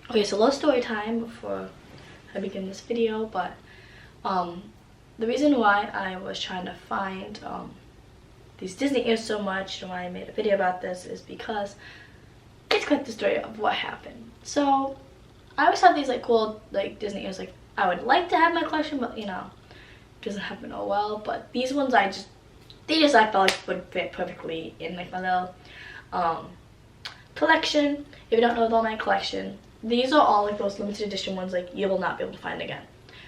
Okay, so a little story time before I begin this video, but the reason why I was trying to find these Disney ears so much and why I made a video about this is because it's quite the story of what happened. So I always have these like cool like Disney ears, like I would like to have in my collection, but you know, it doesn't happen oh well. But these ones I felt like would fit perfectly in like my little collection. If you don't know my collection, these are all like those limited edition ones like you will not be able to find again,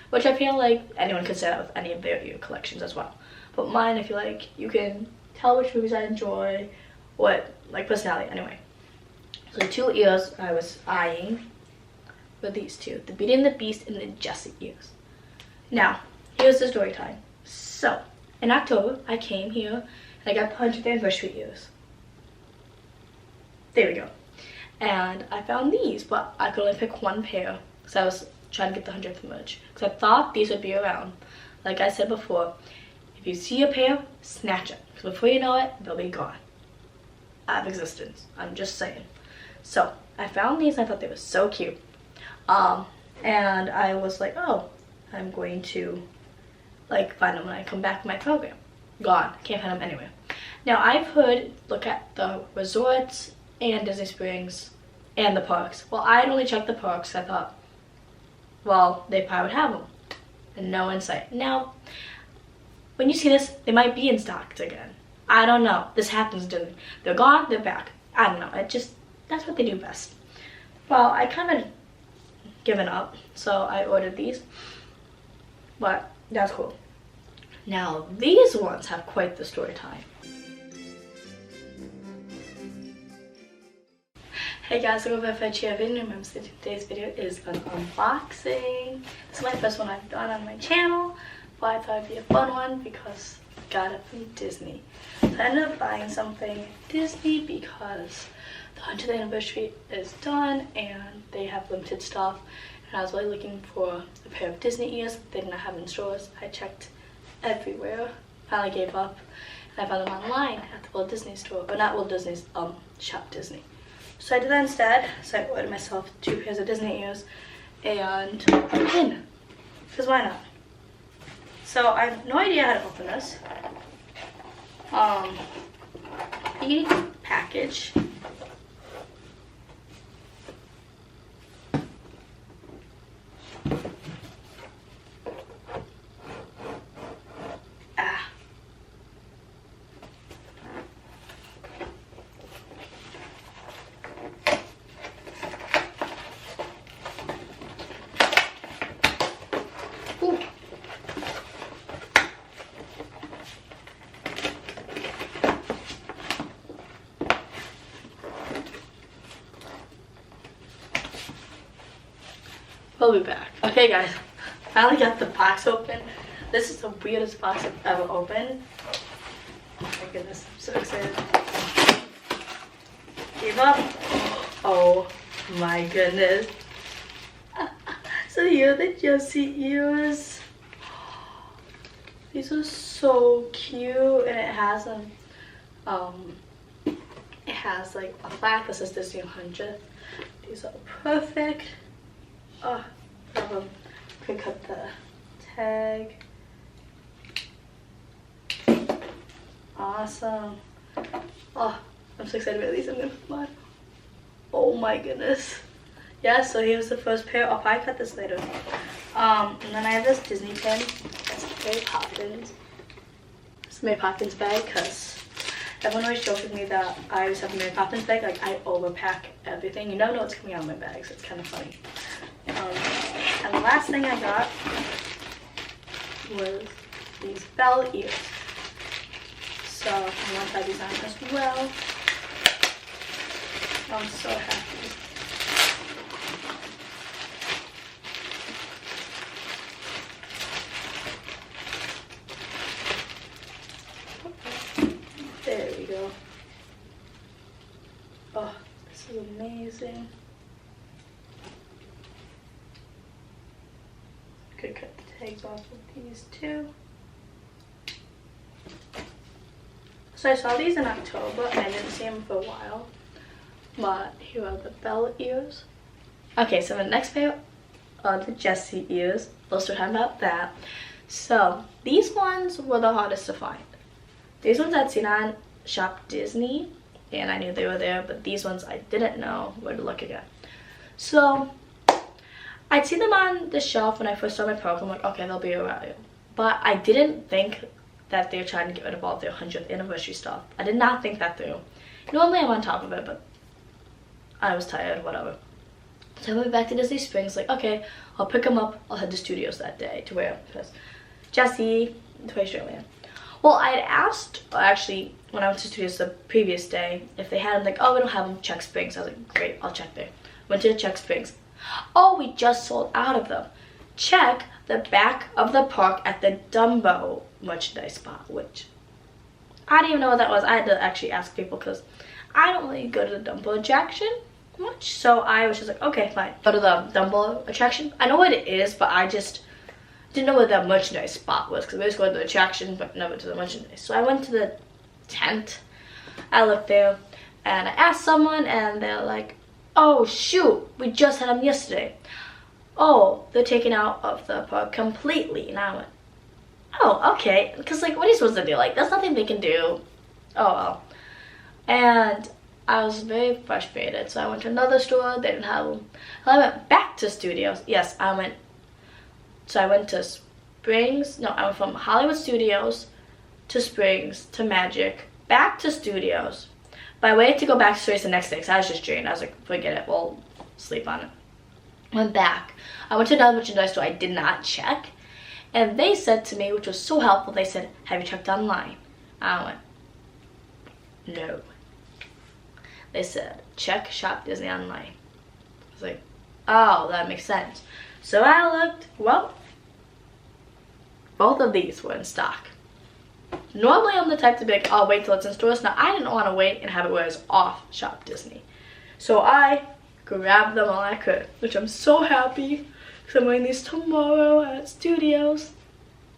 which I feel like anyone could say that with any of their collections as well. But mine, I feel like you can tell which movies I enjoy, what like personality. Anyway, so the two ears I was eyeing were these two, the Beauty and the Beast and the Jessie ears. Now here's the story time. So in October I came here and I got the 100th anniversary ears. There we go. And I found these, but I could only pick one pair because I was trying to get the 100th merch because I thought these would be around. Like I said before, if you see a pair, snatch it because before you know it, they'll be gone out of existence. I'm just saying. So I found these and I thought they were so cute. And I was like, oh, I'm going to like find them when I come back from my program. Gone. Can't find them anywhere. Now I've heard, look at the resorts and Disney Springs and the parks. Well, I had only checked the parks. I thought, well, they probably would have them. And no insight. Now, when you see this, they might be in stock again. I don't know. This happens to them. They're gone, they're back. I don't know. That's what they do best. Well, I kind of given up, so I ordered these. But that's cool. Now, these ones have quite the story time. Hey guys, welcome back to a video. Remember, today's video is an unboxing. This is my first one I've done on my channel, but I thought it'd be a fun one because I got it from Disney. So I ended up buying something at Disney because the 100th anniversary is done and they have limited stuff. And I was really looking for a pair of Disney ears that they did not have in stores. I checked everywhere, finally gave up, and I found them online at the Walt Disney store, or not Walt Disney's, Shop Disney. So I did that instead. So I ordered myself 2 pairs of Disney ears and a pin, because why not? So I have no idea how to open this. Unique package. We'll be back. Okay guys, finally got the box open. This is the weirdest box I've ever opened. Oh my goodness, I'm so excited. Give up. Oh my goodness. So here are the Jessie ears. These are so cute, and it has like a plaque that says Disney 100th. These are perfect. Oh, could cut the tag. Awesome. Oh, I'm so excited about these. I'm gonna put them on. Oh my goodness. Yeah, so here's the first pair. I'll probably cut this later. And then I have this Disney pin. It's Mary Poppins. It's a Mary Poppins bag because everyone always jokes with me that I always have a Mary Poppins bag. Like I overpack everything. You never know what's coming out of my bag, so it's kind of funny. And the last thing I got was these bell ears. So I'm gonna try these on as well. I'm so happy. There we go. Oh, this is amazing. Could cut the tags off with these too. So I saw these in October and I didn't see them for a while. But here are the bell ears. Okay, so the next pair are the Jessie ears. We'll start talking about that. So these ones were the hardest to find. These ones I'd seen on Shop Disney, and I knew they were there, but these ones I didn't know where to look again. So I'd seen them on the shelf when I first started my program. I'm like, okay, they'll be around. But I didn't think that they were trying to get rid of all their 100th anniversary stuff. I did not think that through. Normally I'm on top of it, but I was tired, whatever. So I went back to Disney Springs, like, okay, I'll pick them up. I'll head to studios that day to wear them because Jessie, Toy Australia. Well, I had asked, actually, when I went to studios the previous day, if they had them, like, oh, we don't have them, check Springs. I was like, great, I'll check there. Went to the check Springs. Oh, we just sold out of them. Check the back of the park at the Dumbo merchandise spot, which I didn't even know what that was. I had to actually ask people because I don't really go to the Dumbo attraction much. So I was just like, okay, fine. Go to the Dumbo attraction. I know what it is, but I just didn't know what that merchandise spot was because we just go to the attraction but never to the merchandise. So I went to the tent. I looked there and I asked someone and they're like, oh shoot, we just had them yesterday. Oh, they're taken out of the park completely. And I went, oh, okay. Because, like, what are you supposed to do? Like, there's nothing they can do. Oh, well. And I was very frustrated. So I went to another store. They didn't have them. And I went back to studios. Yes, I went to Springs. No, I went from Hollywood Studios to Springs to Magic, back to studios. But I waited to go back to studios the next day because I was just drained. I was like, forget it. We'll sleep on it. Went back. I went to another merchandise store I did not check. And they said to me, which was so helpful, they said, have you checked online? I went, no. They said, check Shop Disney online. I was like, oh, that makes sense. So I looked, well, both of these were in stock. Normally I'm the type to be like, I'll wait till it's in stores. Now I didn't want to wait and have it where it's off Shop Disney. So I grabbed them all I could, which I'm so happy because I'm wearing these tomorrow at studios,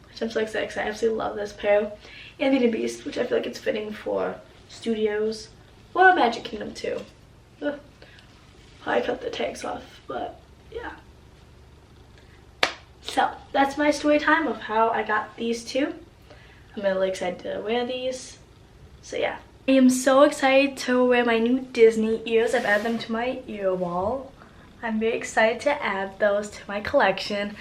which I'm so excited because I absolutely love this pair. And Beauty Beast, which I feel like it's fitting for studios or Magic Kingdom too. Ugh. I cut the tags off, but yeah. So that's my story time of how I got these two. I'm really excited to wear these. So yeah. I am so excited to wear my new Disney ears. I've added them to my ear wall. I'm very excited to add those to my collection.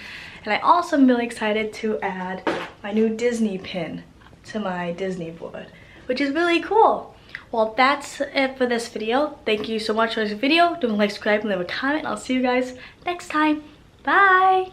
And I also am really excited to add my new Disney pin to my Disney board, which is really cool. Well, that's it for this video. Thank you so much for this video. Don't like, subscribe, and leave a comment. I'll see you guys next time. Bye!